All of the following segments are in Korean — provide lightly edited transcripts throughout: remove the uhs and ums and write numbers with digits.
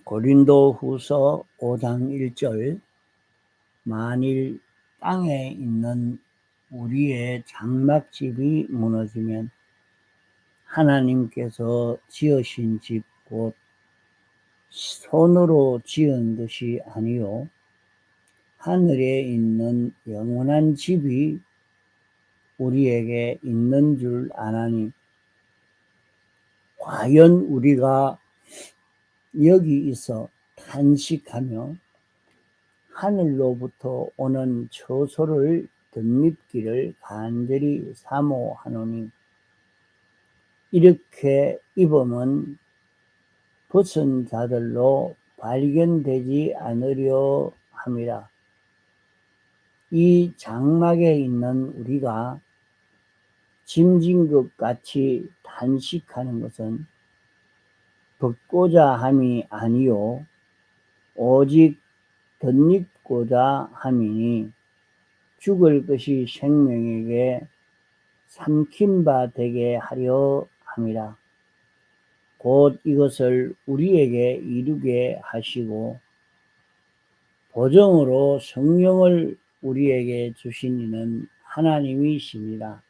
고린도후서 5장 1절 만일 땅에 있는 우리의 장막집이 무너지면 하나님께서 지으신 집 곧 손으로 지은 것이 아니요 하늘에 있는 영원한 집이 우리에게 있는 줄 아나니 과연 우리가 여기 있어 탄식하며 하늘로부터 오는 처소를 덧입기를 간절히 사모하노니 이렇게 입으면 벗은 자들로 발견되지 않으려 함이라. 이 장막에 있는 우리가 짐진 것 같이 탄식하는 것은 벗고자 함이 아니요 오직 덧입고자 함이니 죽을 것이 생명에게 삼킨 바 되게 하려 함이라. 곧 이것을 우리에게 이루게 하시고 보정으로 성령을 우리에게 주신 이는 하나님이시니라.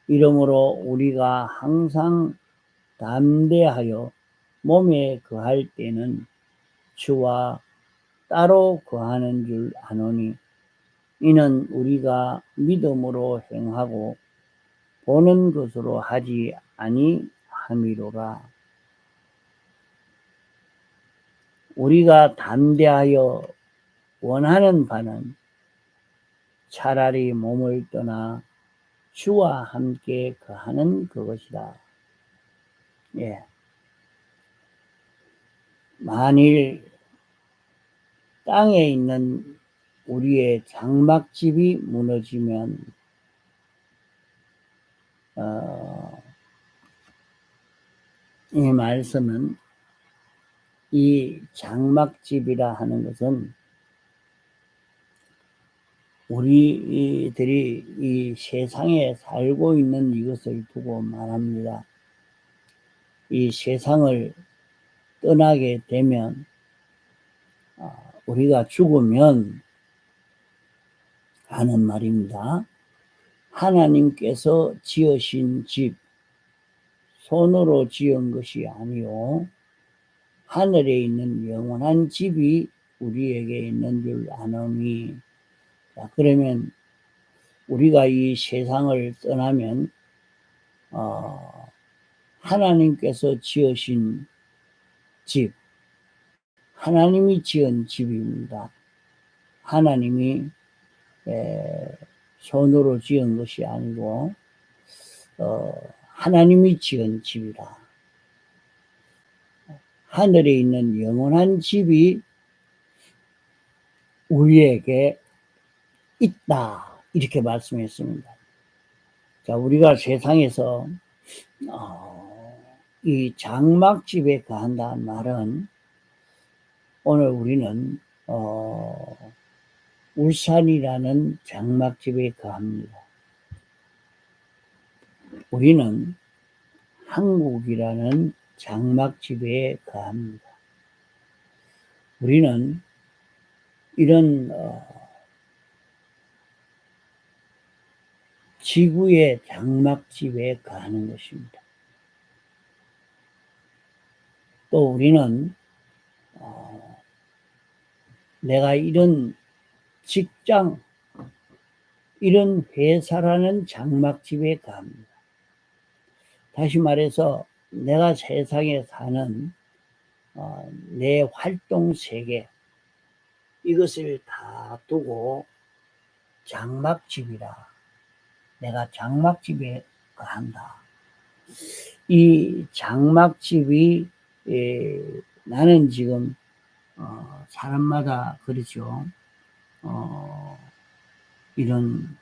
이러므로 우리가 항상 담대하여 몸에 거할 때는 주와 따로 거하는 줄 아노니 이는 우리가 믿음으로 행하고 보는 것으로 하지 아니함이로라. 우리가 담대하여 원하는 바는 차라리 몸을 떠나 주와 함께 거하는 그것이다. 예. 만일 땅에 있는 우리의 장막집이 무너지면 이 말씀은 이 장막집이라 하는 것은 우리들이 이 세상에 살고 있는 이것을 두고 말합니다. 이 세상을 떠나게 되면 우리가 죽으면 하는 말입니다. 하나님께서 지으신 집, 손으로 지은 것이 아니요 하늘에 있는 영원한 집이 우리에게 있는 줄 아노니. 자, 그러면 우리가 이 세상을 떠나면 하나님께서 지으신 집, 하나님이 지은 집입니다. 하나님이 손으로 지은 것이 아니고 하나님이 지은 집이라. 하늘에 있는 영원한 집이 우리에게 있다. 이렇게 말씀했습니다. 자, 우리가 세상에서 이 장막집에 거한다는 말은 오늘 우리는 울산이라는 장막집에 거합니다. 우리는 한국이라는 장막집에 거합니다. 우리는 이런 지구의 장막집에 거하는 것입니다. 또 우리는 내가 이런 직장, 이런 회사라는 장막집에 거합니다. 다시 말해서 내가 세상에 사는 내 활동 세계, 이것을 다 두고 장막집이라. 내가 장막집에 거한다. 이 장막집이 나는 지금 사람마다 그렇죠. 이런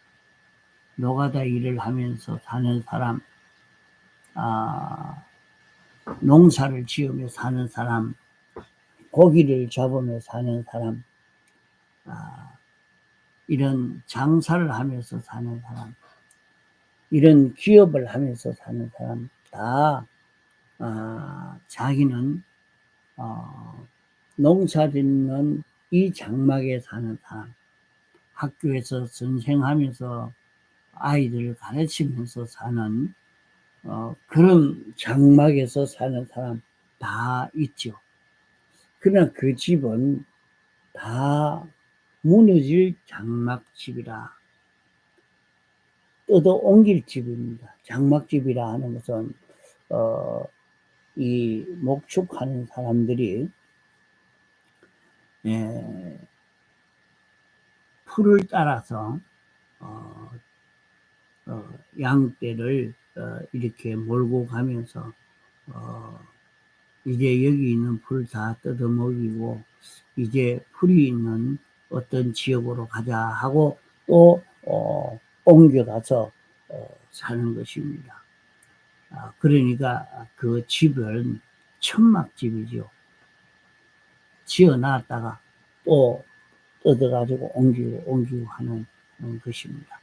노가다 일을 하면서 사는 사람, 농사를 지으며 사는 사람, 고기를 잡으며 사는 사람, 이런 장사를 하면서 사는 사람, 이런 기업을 하면서 사는 사람 다 자기는 농사짓는 이 장막에 사는 사람, 학교에서 선생하면서 아이들을 가르치면서 사는 그런 장막에서 사는 사람 다 있죠. 그러나 그 집은 다 무너질 장막집이라 뜯어 옮길 집입니다. 장막집이라 하는 것은 이 목축하는 사람들이 풀을 따라서 양떼를 이렇게 몰고 가면서 이제 여기 있는 풀 다 뜯어 먹이고 이제 풀이 있는 어떤 지역으로 가자 하고 또 옮겨가서 사는 것입니다. 그러니까 그 집은 천막집이죠. 지어놨다가 또 뜯어가지고 옮기고 하는 것입니다.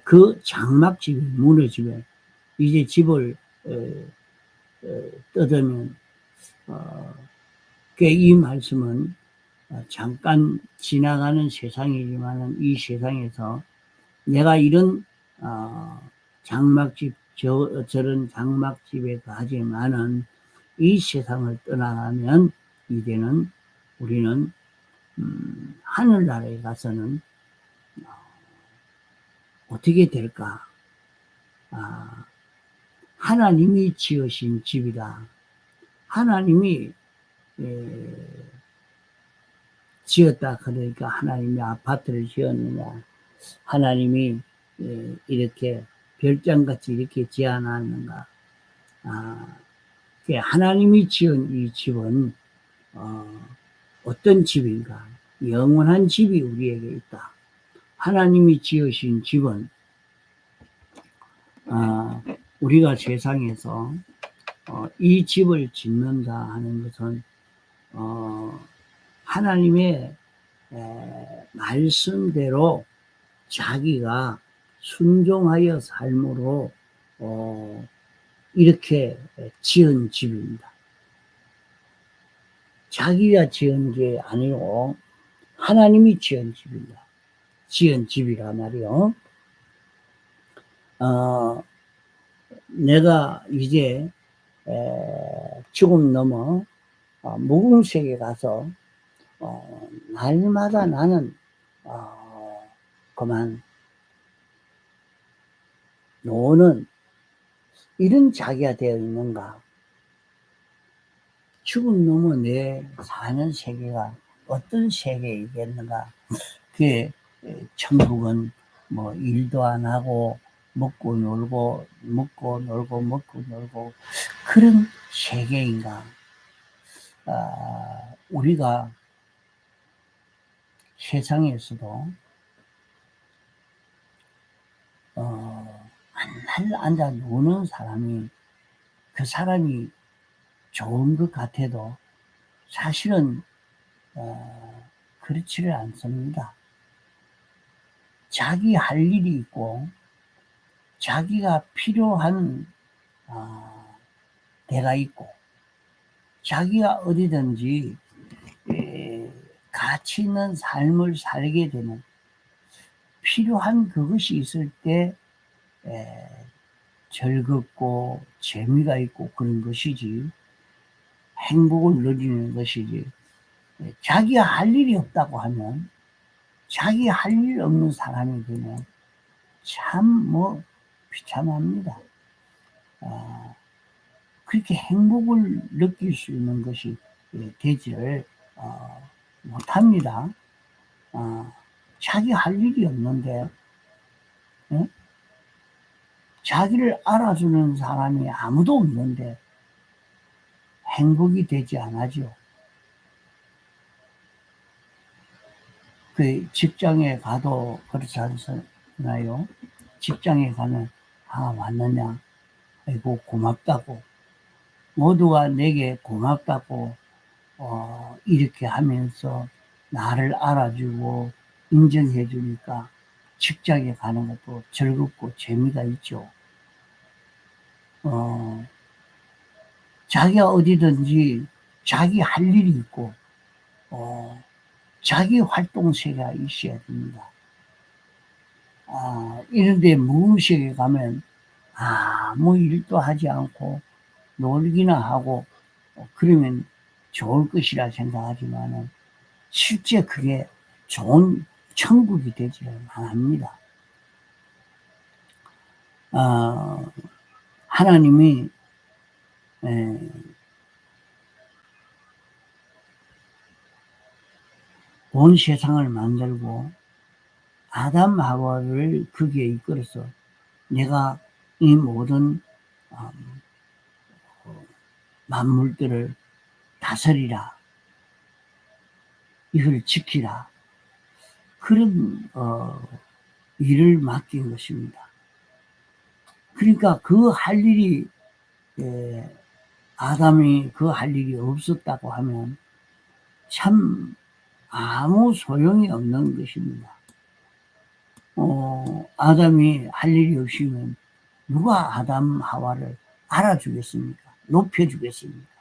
그 장막집이 무너지면 이제 집을 뜯으면 이 말씀은 잠깐 지나가는 세상이지만 이 세상에서 내가 이런 장막집 저런 장막집에 가지만은 이 세상을 떠나가면 이제는 우리는 하늘나라에 가서는 어떻게 될까? 하나님이 지으신 집이다. 하나님이 지었다. 그러니까 하나님이 아파트를 지었느냐? 하나님이 이렇게 별장같이 이렇게 지어놨는가? 하나님이 지은 이 집은 어떤 집인가? 영원한 집이 우리에게 있다. 하나님이 지으신 집은 우리가 세상에서 이 집을 짓는다 하는 것은 하나님의 말씀대로 자기가 순종하여 삶으로 이렇게 지은 집입니다. 자기가 지은 게 아니고 하나님이 지은 집입니다. 지은 집이라 말이요. 내가 이제 죽음 넘어 무궁색에 가서 날마다 나는 그만 노는 이런 자기가 되어 있는가? 죽음 넘어 내 사는 세계가 어떤 세계이겠는가? 그게 천국은 뭐 일도 안 하고 먹고 놀고 그런 세계인가? 우리가 세상에서도 맨날 앉아 노는 사람이 그 사람이 좋은 것 같아도 사실은 그렇지를 않습니다. 자기 할 일이 있고 자기가 필요한 데가 있고 자기가 어디든지 가치 있는 삶을 살게 되는 필요한 그것이 있을 때 즐겁고 재미가 있고 그런 것이지 행복을 누리는 것이지 자기가 할 일이 없다고 하면 자기 할 일 없는 사람이 되면 참 비참합니다. 그렇게 행복을 느낄 수 있는 것이 되지를 못합니다. 자기 할 일이 없는데 자기를 알아주는 사람이 아무도 없는데 행복이 되지 않아죠. 그 직장에 가도 그렇지 않나요? 직장에 가면 왔느냐? 아이고 고맙다고 모두가 내게 고맙다고 이렇게 하면서 나를 알아주고 인정해 주니까 직장에 가는 것도 즐겁고 재미가 있죠. 자기가 어디든지 자기 할 일이 있고 자기 활동 세계가 있어야 됩니다. 이런데 무음식에 가면 아무 일도 하지 않고 놀기나 하고 그러면 좋을 것이라 생각하지만은 실제 그게 좋은 천국이 되지를 않습니다. 하나님이 온 세상을 만들고 아담 하와를 거기에 이끌어서 내가 이 모든 만물들을 다스리라, 이걸 지키라, 그런 일을 맡긴 것입니다. 그러니까 그 할 일이 아담이 그 할 일이 없었다고 하면 참 아무 소용이 없는 것입니다. 아담이 할 일이 없으면 누가 아담 하와를 알아주겠습니까? 높여주겠습니까?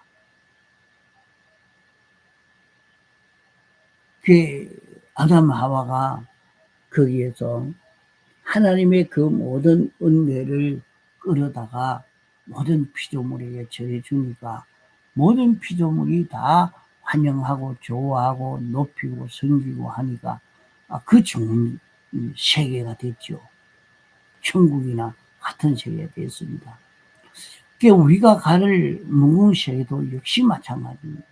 그 아담 하와가 거기에서 하나님의 그 모든 은혜를 끌어다가 모든 피조물에게 전해주니까 모든 피조물이 다 환영하고 좋아하고 높이고 섬기고 하니까 그 좋은 세계가 됐죠. 천국이나 같은 세계가 됐습니다. 우리가 가를 묵은 세계도 역시 마찬가지입니다.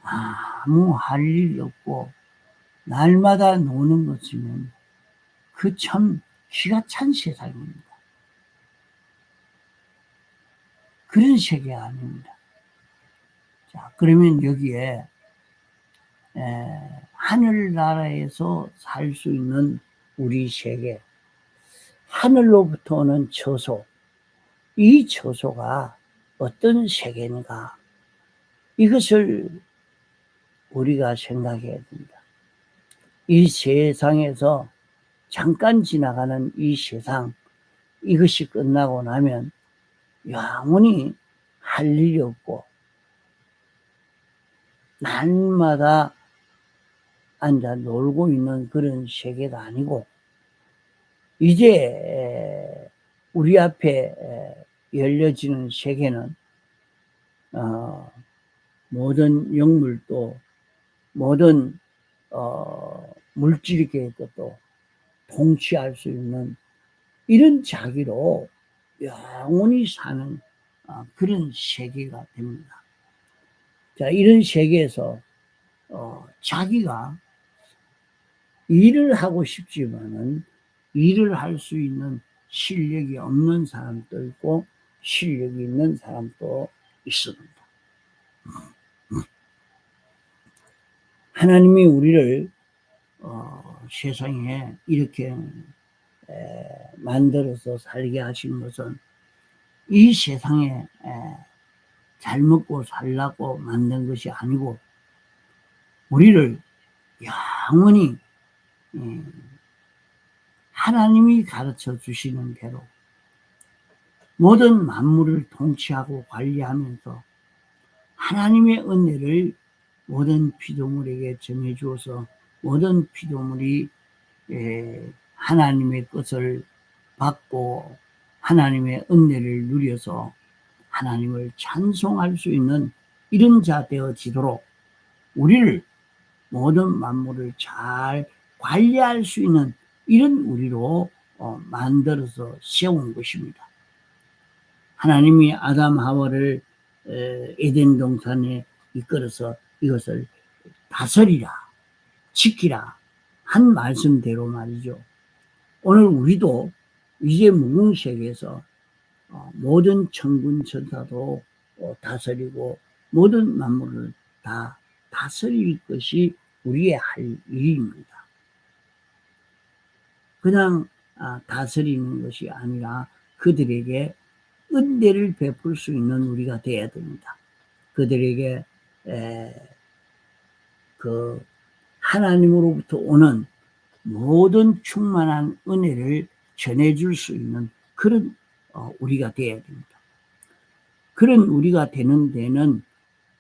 아무 할 일이 없고 날마다 노는 것이면 그 참 기가 찬 세상입니다. 그런 세계가 아닙니다. 자, 그러면 여기에 하늘나라에서 살 수 있는 우리 세계, 하늘로부터 오는 처소, 이 처소가 어떤 세계인가, 이것을 우리가 생각해야 됩니다. 이 세상에서 잠깐 지나가는 이 세상, 이것이 끝나고 나면 영원히 할 일이 없고 날마다 앉아 놀고 있는 그런 세계가 아니고 이제 우리 앞에 열려지는 세계는 모든 영물도 모든 물질계도 통치할 수 있는 이런 자기로 영원히 사는 그런 세계가 됩니다. 자, 이런 세계에서 자기가 일을 하고 싶지만은 일을 할 수 있는 실력이 없는 사람도 있고 실력이 있는 사람도 있습니다. 하나님이 우리를 세상에 이렇게 만들어서 살게 하신 것은 이 세상에 잘 먹고 살라고 만든 것이 아니고 우리를 영원히 하나님이 가르쳐 주시는 대로 모든 만물을 통치하고 관리하면서 하나님의 은혜를 모든 피조물에게 전해 주어서 모든 피조물이 하나님의 것을 받고 하나님의 은혜를 누려서 하나님을 찬송할 수 있는 이런 자 되어지도록 우리를 모든 만물을 잘 관리할 수 있는 이런 우리로 만들어서 세운 것입니다. 하나님이 아담 하와를 에덴 동산에 이끌어서 이것을 다스리라, 지키라 한 말씀대로 말이죠. 오늘 우리도 이제 무궁세계에서 모든 천군 천사도 다스리고 모든 만물을 다 다스릴 것이 우리의 할 일입니다. 그냥 다스리는 것이 아니라 그들에게 은혜를 베풀 수 있는 우리가 되어야 됩니다. 그들에게 그 하나님으로부터 오는 모든 충만한 은혜를 전해줄 수 있는 그런 우리가 되어야 됩니다. 그런 우리가 되는 데는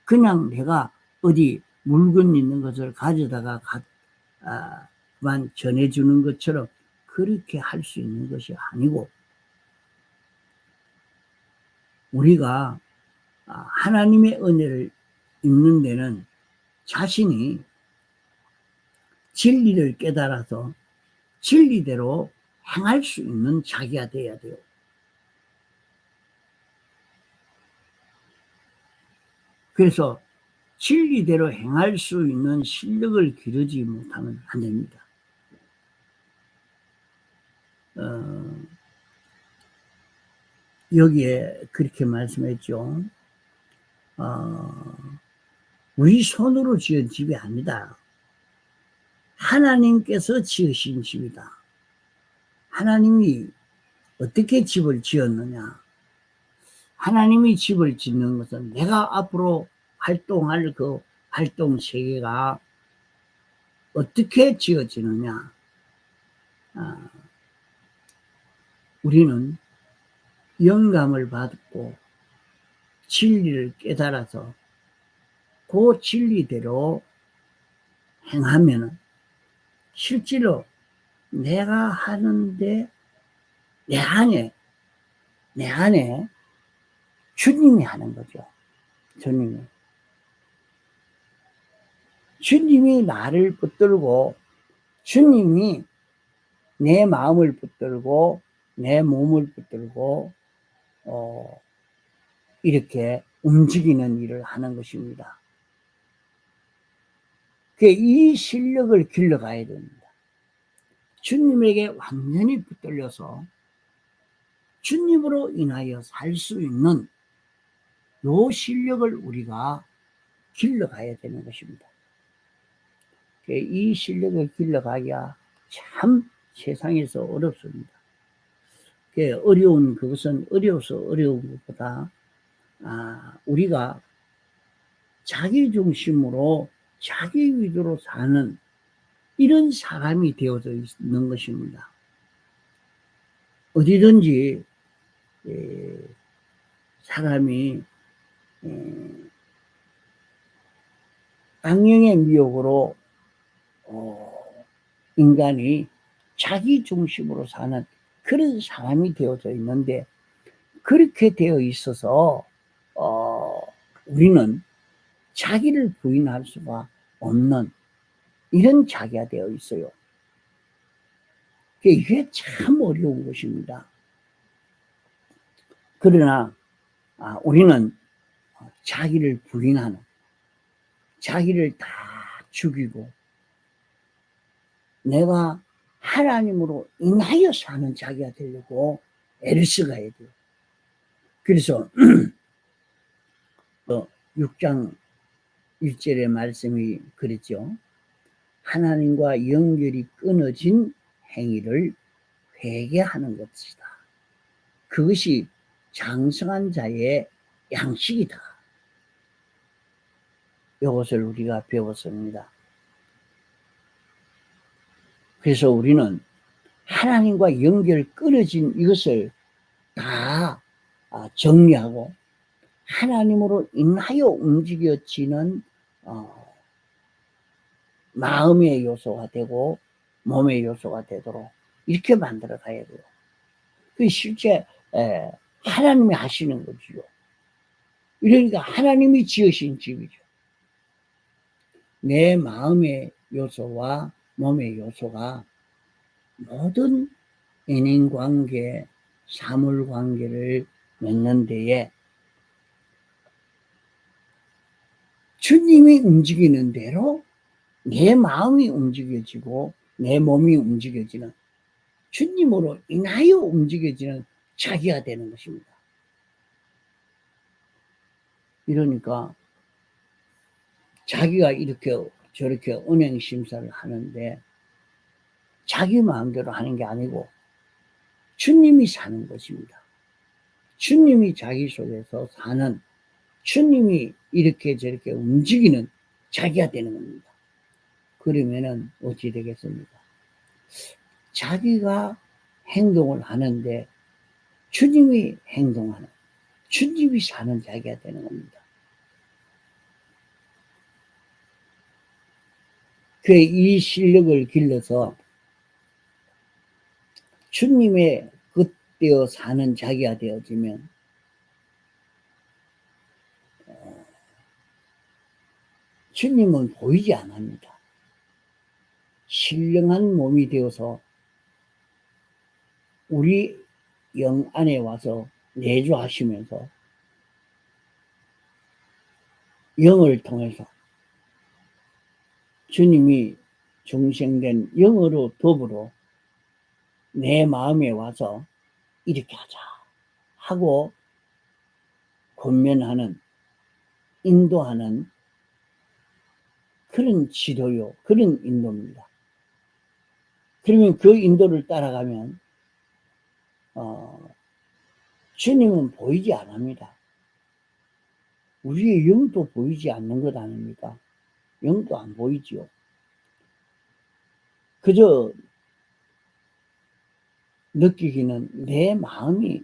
그냥 내가 어디 물건 있는 것을 가져다가 만 전해주는 것처럼 그렇게 할 수 있는 것이 아니고, 우리가 하나님의 은혜를 입는 데는 자신이 진리를 깨달아서 진리대로 행할 수 있는 자기가 돼야 돼요. 그래서 진리대로 행할 수 있는 실력을 기르지 못하면 안 됩니다. 여기에 그렇게 말씀했죠. 우리 손으로 지은 집이 아니다. 하나님께서 지으신 집이다. 하나님이 어떻게 집을 지었느냐? 하나님이 집을 짓는 것은 내가 앞으로 활동할 그 활동 세계가 어떻게 지어지느냐? 우리는 영감을 받고 진리를 깨달아서 그 진리대로 행하면 실제로 내가 하는데 내 안에 주님이 하는 거죠. 주님이 나를 붙들고, 주님이 내 마음을 붙들고 내 몸을 붙들고 이렇게 움직이는 일을 하는 것입니다. 이 실력을 길러가야 됩니다. 주님에게 완전히 붙들려서 주님으로 인하여 살 수 있는 요 실력을 우리가 길러가야 되는 것입니다. 이 실력을 길러가기가 참 세상에서 어렵습니다. 어려운 그것은 어려워서 어려운 것보다 우리가 자기 중심으로 자기 위주로 사는 이런 사람이 되어져 있는 것입니다. 어디든지 사람이 악령의 미혹으로 인간이 자기 중심으로 사는 그런 사람이 되어져 있는데, 그렇게 되어 있어서 우리는 자기를 부인할 수가 없는 이런 자기가 되어 있어요. 이게 참 어려운 것입니다. 그러나 우리는 자기를 부인하는, 자기를 다 죽이고 내가 하나님으로 인하여 사는 자기가 되려고 애를 써가야 돼요. 그래서 6장 1절의 말씀이 그랬죠. 하나님과 연결이 끊어진 행위를 회개하는 것이다. 그것이 장성한 자의 양식이다. 이것을 우리가 배웠습니다. 그래서 우리는 하나님과 연결 끊어진 이것을 다 정리하고 하나님으로 인하여 움직여지는 마음의 요소가 되고 몸의 요소가 되도록 이렇게 만들어 가야 돼요. 그 실제 하나님이 하시는 거지요. 그러니까 하나님이 지으신 집이죠. 내 마음의 요소와 몸의 요소가 모든 인간관계, 사물관계를 맺는 데에 주님이 움직이는 대로 내 마음이 움직여지고 내 몸이 움직여지는, 주님으로 인하여 움직여지는 자기가 되는 것입니다. 이러니까 자기가 이렇게 저렇게 은행 심사를 하는데 자기 마음대로 하는 게 아니고 주님이 사는 것입니다. 주님이 자기 속에서 사는, 주님이 이렇게 저렇게 움직이는 자기가 되는 겁니다. 그러면은 어찌 되겠습니까? 자기가 행동을 하는데 주님이 행동하는, 주님이 사는 자기가 되는 겁니다. 그 이 실력을 길러서 주님의 겉되어 사는 자기가 되어지면 주님은 보이지 않습니다. 신령한 몸이 되어서 우리 영 안에 와서 내주하시면서 영을 통해서 주님이 중생된 영으로 더불어 내 마음에 와서 이렇게 하자 하고 권면하는, 인도하는 그런 지도요, 그런 인도입니다. 그러면 그 인도를 따라가면 주님은 보이지 않습니다. 우리의 영도 보이지 않는 것 아닙니까? 영도 안 보이지요. 그저 느끼기는 내 마음이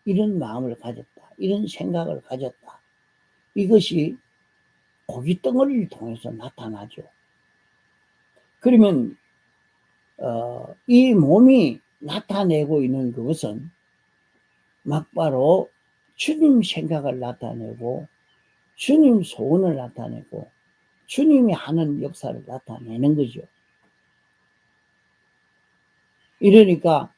이런 마음을 가졌다, 이런 생각을 가졌다. 이것이 고기 덩어리를 통해서 나타나죠. 그러면 이 몸이 나타내고 있는 그것은 막바로 주님 생각을 나타내고 주님 소원을 나타내고 주님이 하는 역사를 나타내는 거죠. 이러니까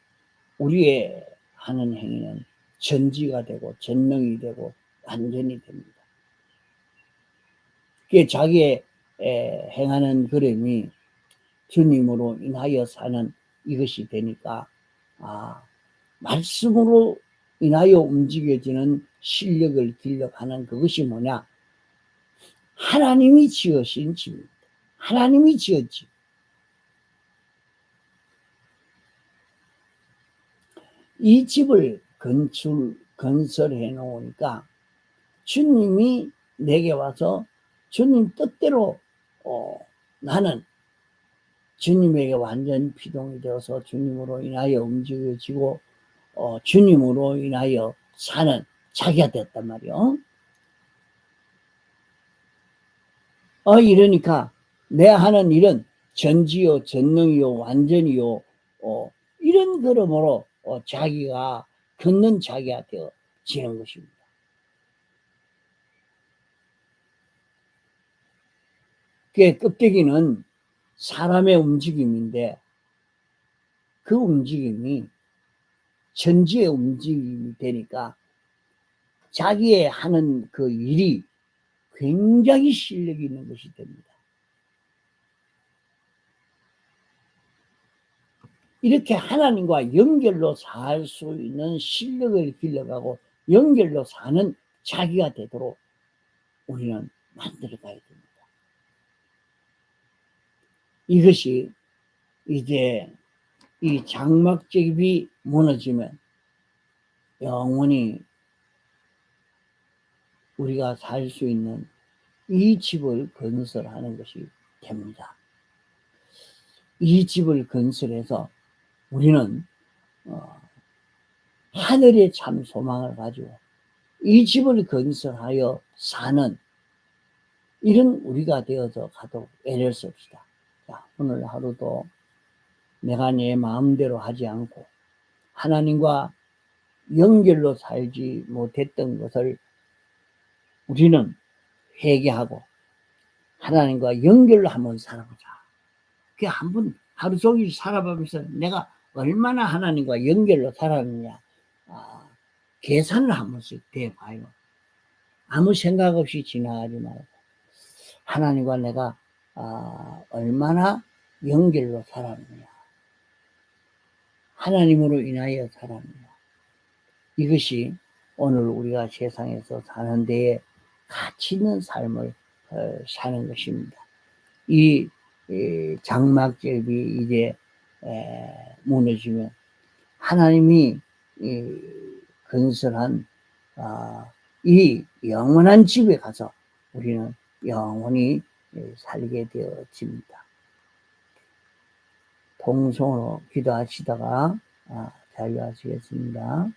우리의 하는 행위는 전지가 되고 전능이 되고 완전히 됩니다. 그게 자기의 행하는 걸음이 주님으로 인하여 사는 이것이 되니까 말씀으로 인하여 움직여지는 실력을 길러가는 그것이 뭐냐? 하나님이 지으신 집입니다. 하나님이 지었지. 이 집을 건설해 놓으니까 주님이 내게 와서 주님 뜻대로 나는 주님에게 완전 피동이 되어서 주님으로 인하여 움직여지고 주님으로 인하여 사는 자기가 됐단 말이요. 이러니까 내 하는 일은 전지요, 전능이요, 완전이요, 이런 그러므로 자기가 걷는 자기가 되어지는 것입니다. 그 껍데기는 사람의 움직임인데 그 움직임이 전지의 움직임이 되니까 자기의 하는 그 일이 굉장히 실력이 있는 것이 됩니다. 이렇게 하나님과 연결로 살 수 있는 실력을 길러가고 연결로 사는 자기가 되도록 우리는 만들어 가야 됩니다. 이것이 이제 이 장막집이 무너지면 영원히 우리가 살 수 있는 이 집을 건설하는 것이 됩니다. 이 집을 건설해서 우리는 하늘의 참 소망을 가지고 이 집을 건설하여 사는 이런 우리가 되어서 가도록 애를 씁시다. 자, 오늘 하루도 내가 내 마음대로 하지 않고 하나님과 연결로 살지 못했던 것을 우리는 회개하고 하나님과 연결로 한번 살아보자. 그 한번 하루 종일 살아보면서 내가 얼마나 하나님과 연결로 살았느냐 계산을 한 번씩 대봐요. 아무 생각 없이 지나가지 말고 하나님과 내가 얼마나 연결로 살았느냐, 하나님으로 인하여 살았느냐. 이것이 오늘 우리가 세상에서 사는 데에 가치 있는 삶을 사는 것입니다. 이 장막집이 이제 무너지면 하나님이 건설한 이 영원한 집에 가서 우리는 영원히 살게 되어집니다. 통성으로 기도하시다가 자유하시겠습니다.